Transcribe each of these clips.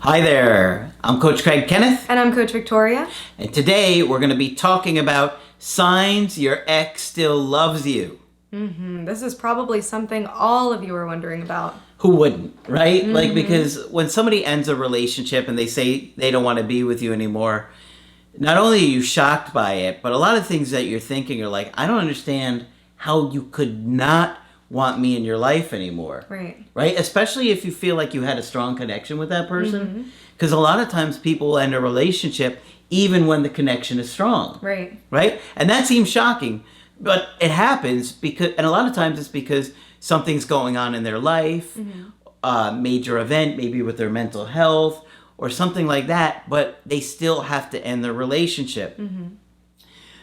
Hi there, I'm Coach Craig Kenneth. And I'm Coach Victoria. And today we're going to be talking about signs your ex still loves you. This is probably something all of you are wondering about. Who wouldn't, right? Because when somebody ends a relationship and they say they don't want to be with you anymore, not only are you shocked by it, but a lot of things that you're thinking are like, I don't understand how you could not want me in your life anymore. Right? Especially if you feel like you had a strong connection with that person. Because a lot of times people end a relationship even when the connection is strong. Right? And that seems shocking. But it happens because, and a lot of times it's because something's going on in their life, major event, maybe with their mental health or something like that, but they still have to end the relationship.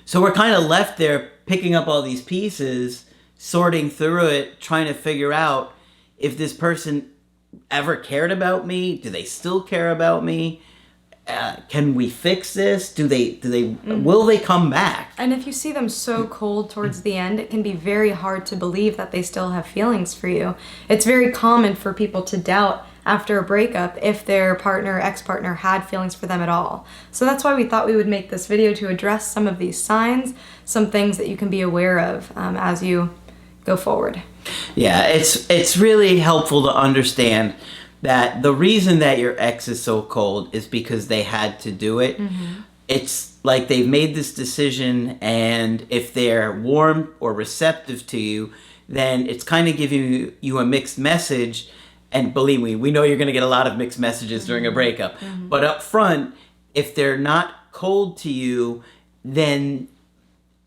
So we're kind of left there picking up all these pieces, sorting through it, trying to figure out if this person ever cared about me. Do they still care about me? Can we fix this? Will they come back? And if you see them so cold towards the end, it can be very hard to believe that they still have feelings for you. It's very common for people to doubt after a breakup if their partner, ex-partner had feelings for them at all. So that's why we thought we would make this video to address some of these signs, some things that you can be aware of as you go forward. Yeah, it's really helpful to understand that the reason that your ex is so cold is because they had to do it. It's like they've made this decision, and if they're warm or receptive to you, then it's kind of giving you a mixed message. And believe me, we know you're going to get a lot of mixed messages during a breakup. But up front, if they're not cold to you, then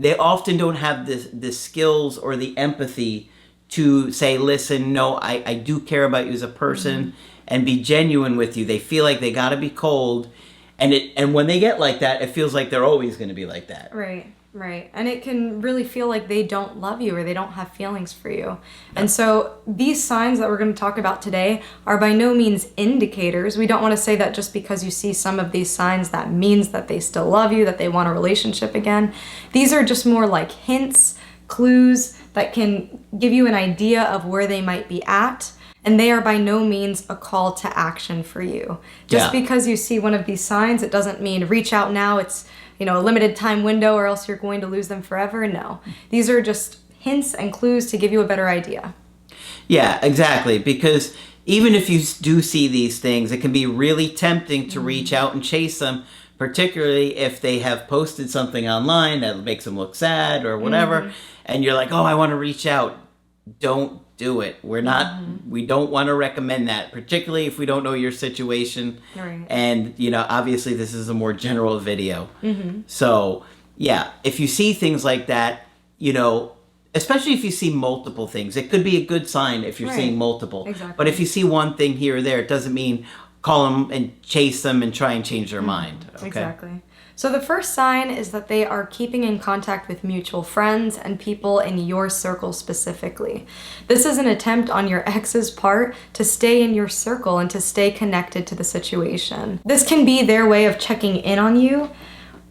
they often don't have the skills or the empathy to say, listen, no, I do care about you as a person, and be genuine with you. They feel like they got to be cold. And when they get like that, it feels like they're always going to be like that. Right. And it can really feel like they don't love you or they don't have feelings for you. And so these signs that we're going to talk about today are by no means indicators. We don't want to say that just because you see some of these signs that means that they still love you, that they want a relationship again. These are just more like hints, clues that can give you an idea of where they might be at. And they are by no means a call to action for you. Just because you see one of these signs, it doesn't mean reach out now. It's a limited time window or else you're going to lose them forever. No. These are just hints and clues to give you a better idea. Yeah, exactly. Because even if you do see these things, it can be really tempting to reach out and chase them, particularly if they have posted something online that makes them look sad or whatever. And you're like, oh, I want to reach out. Don't do it. We don't want to recommend that, particularly if we don't know your situation. And, obviously this is a more general video. So, yeah, if you see things like that, especially if you see multiple things, it could be a good sign if you're seeing multiple. But if you see one thing here or there, it doesn't mean call them and chase them and try and change their mind. Okay? Exactly. So the first sign is that they are keeping in contact with mutual friends and people in your circle specifically. This is an attempt on your ex's part to stay in your circle and to stay connected to the situation. This can be their way of checking in on you.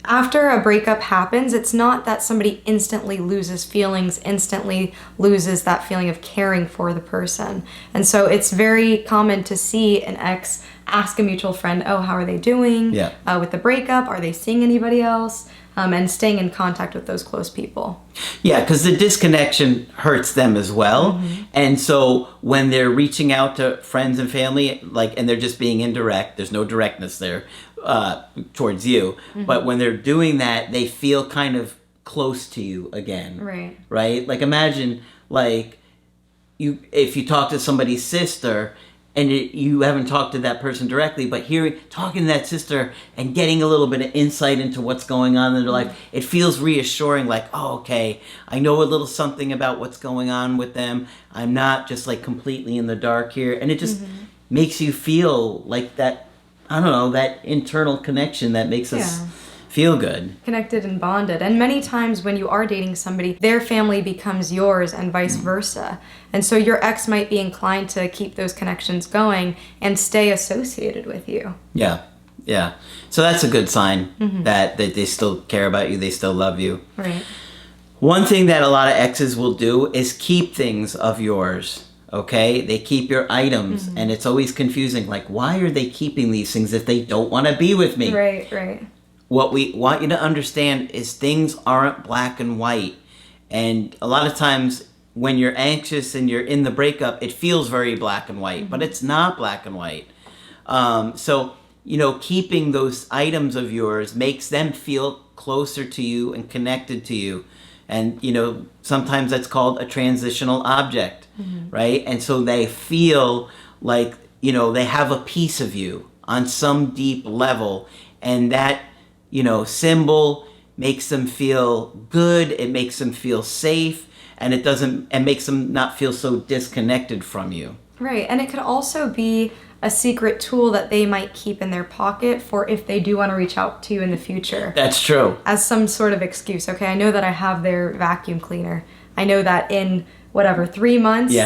After a breakup happens, it's not that somebody instantly loses feelings, instantly loses that feeling of caring for the person. And so it's very common to see an ex ask a mutual friend, oh, how are they doing with the breakup? Are they seeing anybody else? And staying in contact with those close people. Yeah, because the disconnection hurts them as well. And so when they're reaching out to friends and family, and they're just being indirect, there's no directness there towards you. But when they're doing that, they feel kind of close to you again. Right? Like imagine, if you talk to somebody's sister, and you haven't talked to that person directly, but talking to that sister and getting a little bit of insight into what's going on in their life, it feels reassuring, like, oh, okay, I know a little something about what's going on with them. I'm not just completely in the dark here. And it just makes you feel like that, I don't know, that internal connection that makes us feel good. Connected and bonded. And many times when you are dating somebody, their family becomes yours and vice versa. And so your ex might be inclined to keep those connections going and stay associated with you. Yeah. So that's a good sign that they still care about you, they still love you. Right. One thing that a lot of exes will do is keep things of yours. Okay, they keep your items, and it's always confusing. Like, why are they keeping these things if they don't want to be with me? Right. What we want you to understand is things aren't black and white. And a lot of times when you're anxious and you're in the breakup, it feels very black and white, but it's not black and white. So, keeping those items of yours makes them feel closer to you and connected to you. And, sometimes that's called a transitional object, right? And so they feel like, they have a piece of you on some deep level. And that, symbol makes them feel good. It makes them feel safe. And and makes them not feel so disconnected from you. Right. And it could also be a secret tool that they might keep in their pocket for if they do want to reach out to you in the future. That's true. As some sort of excuse. Okay, I know that I have their vacuum cleaner. I know that in 3 months,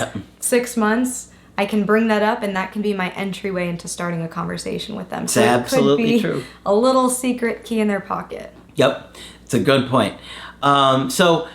6 months, I can bring that up, and that can be my entryway into starting a conversation with them. It's absolutely true. A little secret key in their pocket. Yep, it's a good point. So,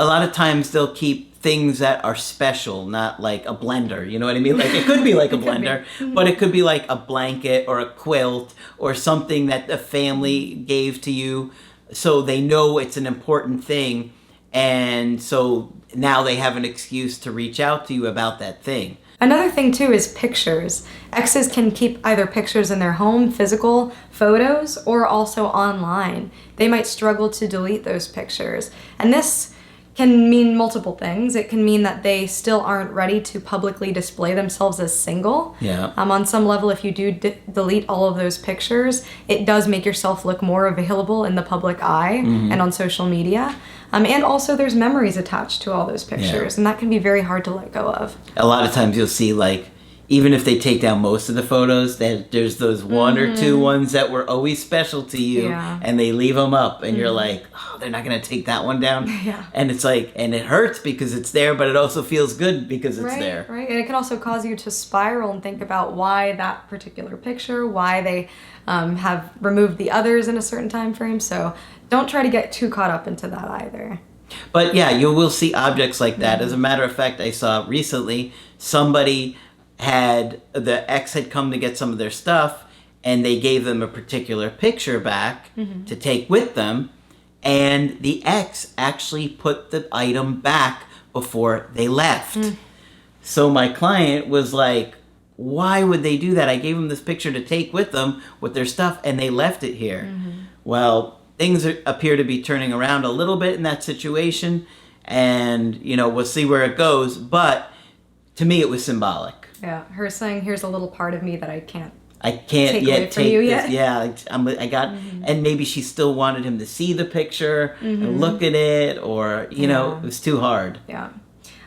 a lot of times they'll keep things that are special, not like a blender. You know what I mean? Like, it could be like a blender, but it could be like a blanket or a quilt or something that the family gave to you, so they know it's an important thing. And so now they have an excuse to reach out to you about that thing. Another thing too is pictures. Exes can keep either pictures in their home, physical photos, or also online. They might struggle to delete those pictures. And this can mean multiple things. It can mean that they still aren't ready to publicly display themselves as single. Yeah. On some level, if you do delete all of those pictures, it does make yourself look more available in the public eye and on social media. And also there's memories attached to all those pictures, and that can be very hard to let go of. A lot of times you'll see, like, even if they take down most of the photos, there's those one or two ones that were always special to you, and they leave them up, and you're like, oh, they're not going to take that one down. And it's like, and it hurts because it's there, but it also feels good because it's there. Right, and it can also cause you to spiral and think about why that particular picture, why they have removed the others in a certain time frame. So don't try to get too caught up into that either. But yeah, you will see objects like that. As a matter of fact, I saw recently the ex had come to get some of their stuff, and they gave them a particular picture back to take with them, and the ex actually put the item back before they left. So my client was like, why would they do that? I gave them this picture to take with them with their stuff, and they left it here. Well, things appear to be turning around a little bit in that situation, and we'll see where it goes, but to me it was symbolic. Yeah, her saying, here's a little part of me that I can't take yet take you this. yet. Yeah, I got, and maybe she still wanted him to see the picture and look at it, or it was too hard. Yeah.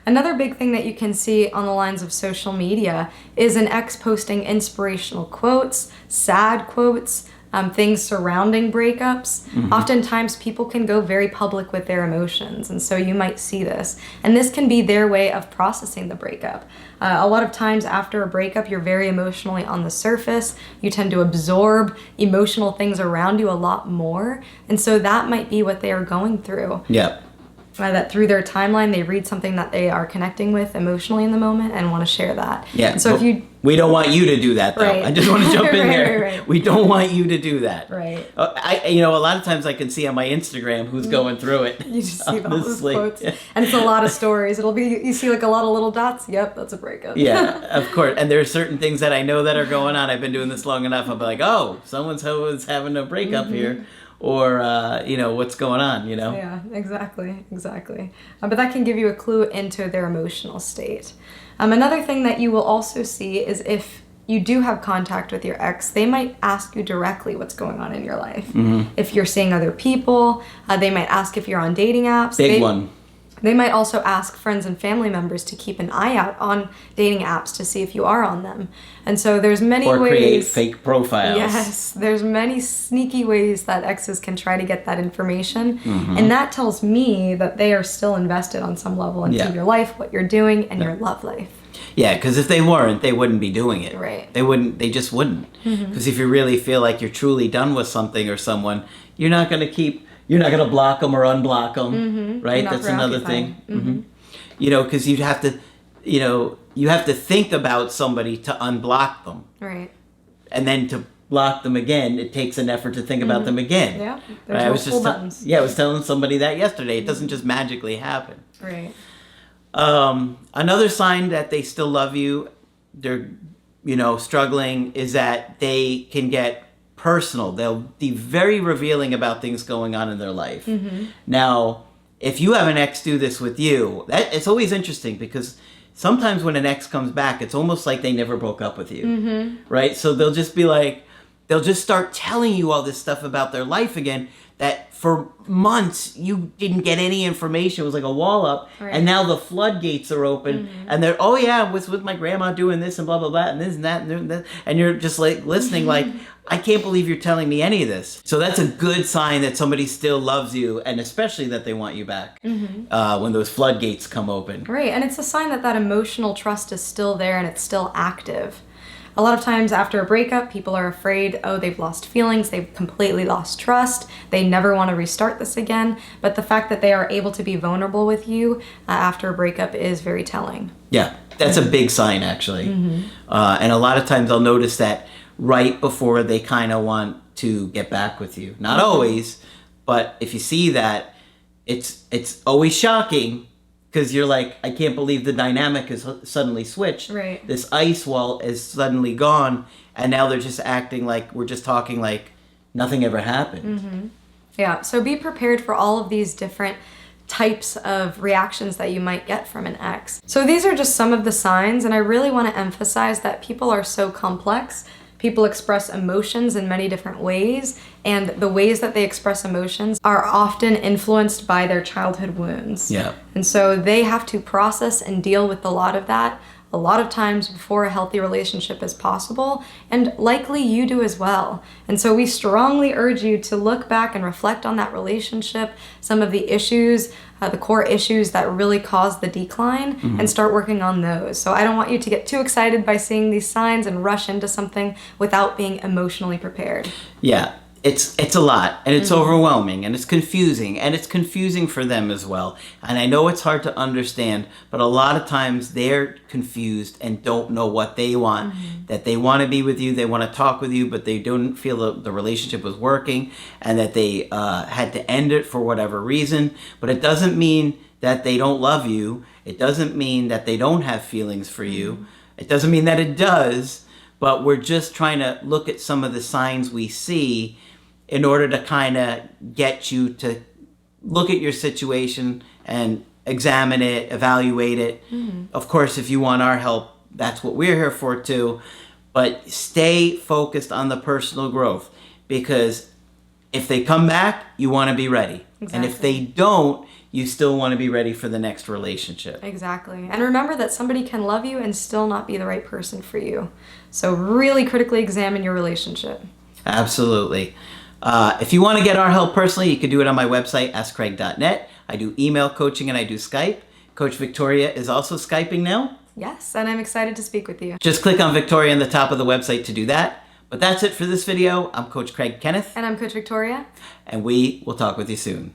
Another big thing that you can see on the lines of social media is an ex posting inspirational quotes, sad quotes, things surrounding breakups. Oftentimes people can go very public with their emotions, and so you might see this. And this can be their way of processing the breakup. A lot of times after a breakup, you're very emotionally on the surface. You tend to absorb emotional things around you a lot more. And so that might be what they are going through. Yeah. That through their timeline, they read something that they are connecting with emotionally in the moment and want to share that. Yeah. And so we don't want you to do that, though. Right. I just want to jump in there. Right. We don't want you to do that. Right. A lot of times I can see on my Instagram who's going through it. You just see all those Honestly. quotes. And it's a lot of stories. You see like a lot of little dots. Yep, that's a breakup. Yeah, of course. And there are certain things that I know that are going on. I've been doing this long enough. I'll be like, oh, so-and-so is having a breakup here. Or, what's going on, Yeah, exactly. But that can give you a clue into their emotional state. Another thing that you will also see is if you do have contact with your ex, they might ask you directly what's going on in your life. If you're seeing other people, they might ask if you're on dating apps. Big one. They might also ask friends and family members to keep an eye out on dating apps to see if you are on them. And so there's many ways... Or create fake profiles. Yes, there's many sneaky ways that exes can try to get that information. And that tells me that they are still invested on some level into your life, what you're doing, and your love life. Yeah, because if they weren't, they wouldn't be doing it. Right. They just wouldn't. Because if you really feel like you're truly done with something or someone, you're not going to block them or unblock them, right? That's another thing. Because you'd have to you have to think about somebody to unblock them. Right. And then to block them again, it takes an effort to think about them again. Yeah. Right? There's multiple buttons. I was telling somebody that yesterday. It doesn't just magically happen. Right. Another sign that they still love you, they're, struggling, is that they can get personal. They'll be very revealing about things going on in their life. Now, if you have an ex do this with you, it's always interesting because sometimes when an ex comes back, it's almost like they never broke up with you, right? So they'll just be like, they'll just start telling you all this stuff about their life again that for months you didn't get any information. It was like a wall up. Right. And now the floodgates are open and they're, oh yeah, I was with my grandma doing this and blah, blah, blah, and this and that. And you're just like listening like, I can't believe you're telling me any of this. So that's a good sign that somebody still loves you, and especially that they want you back when those floodgates come open. Right, and it's a sign that that emotional trust is still there and it's still active. A lot of times after a breakup, people are afraid, they've lost feelings, they've completely lost trust, they never want to restart this again. But the fact that they are able to be vulnerable with you after a breakup is very telling. Yeah, that's a big sign, actually. And a lot of times I'll notice that right before they kind of want to get back with you. Not always, but if you see that, it's always shocking. Because you're like, I can't believe the dynamic has suddenly switched. Right. This ice wall is suddenly gone, and now they're just acting like we're just talking like nothing ever happened. Yeah, so be prepared for all of these different types of reactions that you might get from an ex. So these are just some of the signs, and I really want to emphasize that people are so complex. People express emotions in many different ways, and the ways that they express emotions are often influenced by their childhood wounds. Yeah. And so they have to process and deal with a lot of that a lot of times before a healthy relationship is possible, and likely you do as well. And so we strongly urge you to look back and reflect on that relationship, some of the issues, the core issues that really caused the decline, and start working on those. So I don't want you to get too excited by seeing these signs and rush into something without being emotionally prepared. Yeah. It's a lot, and it's overwhelming, and it's confusing for them as well. And I know it's hard to understand, but a lot of times they're confused and don't know what they want. That they want to be with you, they want to talk with you, but they don't feel the relationship was working, and that they had to end it for whatever reason. But it doesn't mean that they don't love you. It doesn't mean that they don't have feelings for you. It doesn't mean that it does, but we're just trying to look at some of the signs we see in order to kind of get you to look at your situation and examine it, evaluate it. Of course, if you want our help, that's what we're here for too. But stay focused on the personal growth, because if they come back, you want to be ready. Exactly. And if they don't, you still want to be ready for the next relationship. Exactly. And remember that somebody can love you and still not be the right person for you. So really critically examine your relationship. Absolutely. If you want to get our help personally, you can do it on my website, askcraig.net. I do email coaching and I do Skype. Coach Victoria is also Skyping now. Yes, and I'm excited to speak with you. Just click on Victoria on the top of the website to do that. But that's it for this video. I'm Coach Craig Kenneth. And I'm Coach Victoria. And we will talk with you soon.